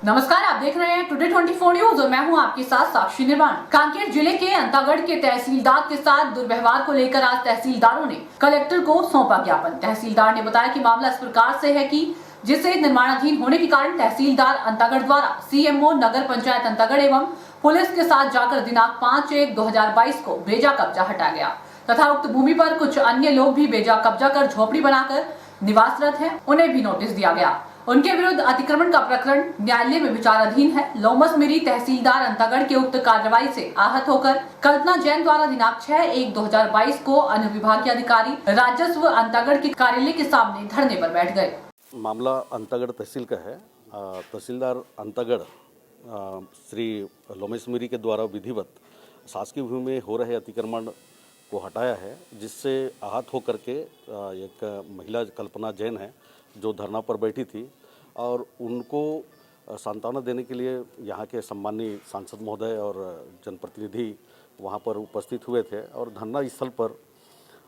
नमस्कार, आप देख रहे हैं टुडे 24 न्यूज और मैं हूं आपके साथ साक्षी निर्माण। कांकेर जिले के अंतागढ़ के तहसीलदार के साथ दुर्व्यवहार को लेकर आज तहसीलदारों ने कलेक्टर को सौंपा ज्ञापन। तहसीलदार ने बताया कि मामला इस प्रकार से है कि जिसे निर्माणाधीन होने के कारण तहसीलदार अंतागढ़ द्वारा सीएमओ नगर पंचायत अंतागढ़ एवं पुलिस के साथ जाकर दिनांक 5/1/2022 को बेजा कब्जा हटा गया तथा उक्त भूमि पर कुछ अन्य लोग भी बेजा कब्जा कर झोपड़ी बनाकर निवासरत हैं, उन्हें भी नोटिस दिया गया। उनके विरुद्ध अतिक्रमण का प्रकरण न्यायालय में विचाराधीन है। लोमस मिरी तहसीलदार अंतागढ़ के उक्त कार्रवाई से आहत होकर कल्पना जैन द्वारा दिनांक 6/1/2022 को अनुविभागीय अधिकारी राजस्व अंतागढ़ के कार्यालय के सामने धरने पर बैठ गए। मामला अंतागढ़ तहसील का है। तहसीलदार अंतागढ़ श्री लोमेश मिरी के द्वारा विधिवत शासकीय भूमि में हो रहे अतिक्रमण को हटाया है, जिससे आहत होकर के एक महिला कल्पना जैन है जो धरना पर बैठी थी और उनको सांत्वना देने के लिए यहाँ के सम्मानीय सांसद महोदय और जनप्रतिनिधि वहाँ पर उपस्थित हुए थे और धरना स्थल पर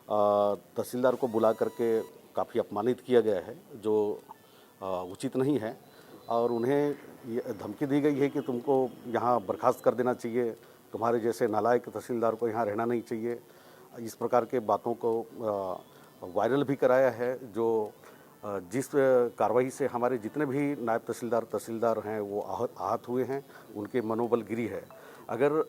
तहसीलदार को बुला करके काफ़ी अपमानित किया गया है, जो उचित नहीं है और उन्हें ये धमकी दी गई है कि तुमको यहाँ बर्खास्त कर देना चाहिए, तुम्हारे जैसे नालायक तहसीलदार को यहाँ रहना नहीं चाहिए। इस प्रकार के बातों को वायरल भी कराया है, जो जिस कार्रवाई से हमारे जितने भी नायब तहसीलदार हैं वो आहत हुए हैं, उनके मनोबल गिरी है। अगर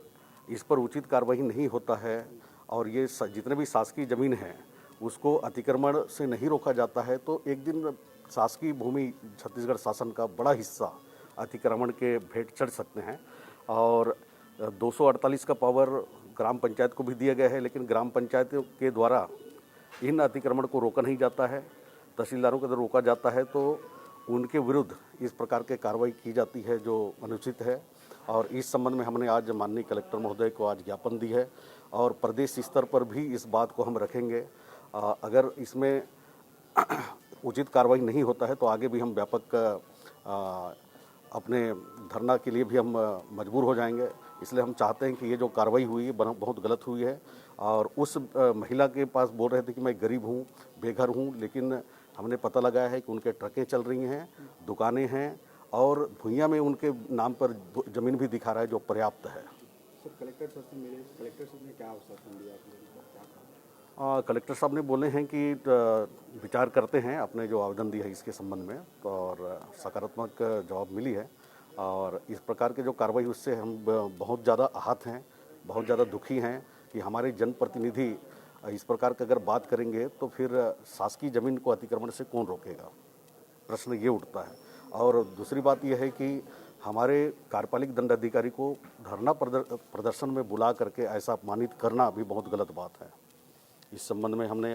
इस पर उचित कार्रवाई नहीं होता है और ये जितने भी शासकीय ज़मीन है उसको अतिक्रमण से नहीं रोका जाता है तो एक दिन शासकीय भूमि छत्तीसगढ़ शासन का बड़ा हिस्सा अतिक्रमण के भेंट चढ़ सकते हैं। और 248 का पावर ग्राम पंचायत को भी दिया गया है, लेकिन ग्राम पंचायत के द्वारा इन अतिक्रमण को रोका नहीं जाता है। तहसीलदारों के द्वारा रोका जाता है तो उनके विरुद्ध इस प्रकार के कार्रवाई की जाती है जो अनुचित है। और इस संबंध में हमने आज माननीय कलेक्टर महोदय को आज ज्ञापन दी है और प्रदेश स्तर पर भी इस बात को हम रखेंगे। अगर इसमें उचित कार्रवाई नहीं होता है तो आगे भी हम व्यापक अपने धरना के लिए भी हम मजबूर हो जाएंगे। इसलिए हम चाहते हैं कि ये जो कार्रवाई हुई है बहुत गलत हुई है। और उस महिला के पास बोल रहे थे कि मैं गरीब हूँ, बेघर हूँ, लेकिन हमने पता लगाया है कि उनके ट्रकें चल रही हैं, दुकानें हैं और भुइयाँ में उनके नाम पर ज़मीन भी दिखा रहा है, जो पर्याप्त है। सर, कलेक्टर साहब ने क्या आश्वासन दिया? कलेक्टर साहब ने बोले हैं कि विचार करते हैं अपने जो आवेदन दिया है इसके संबंध में, और सकारात्मक जवाब मिली है। और इस प्रकार के जो कार्रवाई उससे हम बहुत ज़्यादा आहत हैं, बहुत ज़्यादा दुखी हैं कि हमारे जनप्रतिनिधि इस प्रकार की अगर बात करेंगे तो फिर शासकीय ज़मीन को अतिक्रमण से कौन रोकेगा, प्रश्न ये उठता है। और दूसरी बात यह है कि हमारे कार्यपालिक दंडाधिकारी को धरना प्रदर्शन में बुला करके ऐसा अपमानित करना भी बहुत गलत बात है। इस संबंध में हमने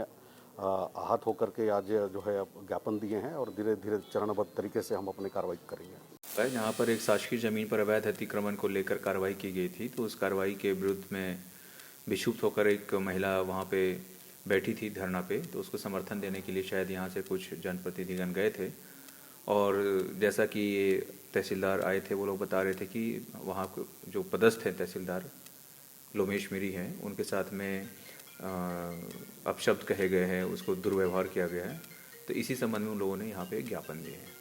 आहत होकर के आज जो है ज्ञापन दिए हैं और धीरे धीरे चरणबद्ध तरीके से हम अपनी कार्रवाई करेंगे। यहाँ पर एक शासकीय ज़मीन पर अवैध अतिक्रमण को लेकर कार्रवाई की गई थी, तो उस कार्रवाई के विरुद्ध में विक्षुब्ध होकर एक महिला वहाँ पे बैठी थी धरना पे, तो उसको समर्थन देने के लिए शायद यहाँ से कुछ जनप्रतिनिधिगण गए थे। और जैसा कि ये तहसीलदार आए थे, वो लोग बता रहे थे कि वहाँ जो पदस्थ हैं तहसीलदार लोमेश मिरी हैं, उनके साथ में अपशब्द कहे गए हैं, उसको दुर्व्यवहार किया गया है। तो इसी संबंध में उन लोगों ने यहाँ पे ज्ञापन दिए हैं।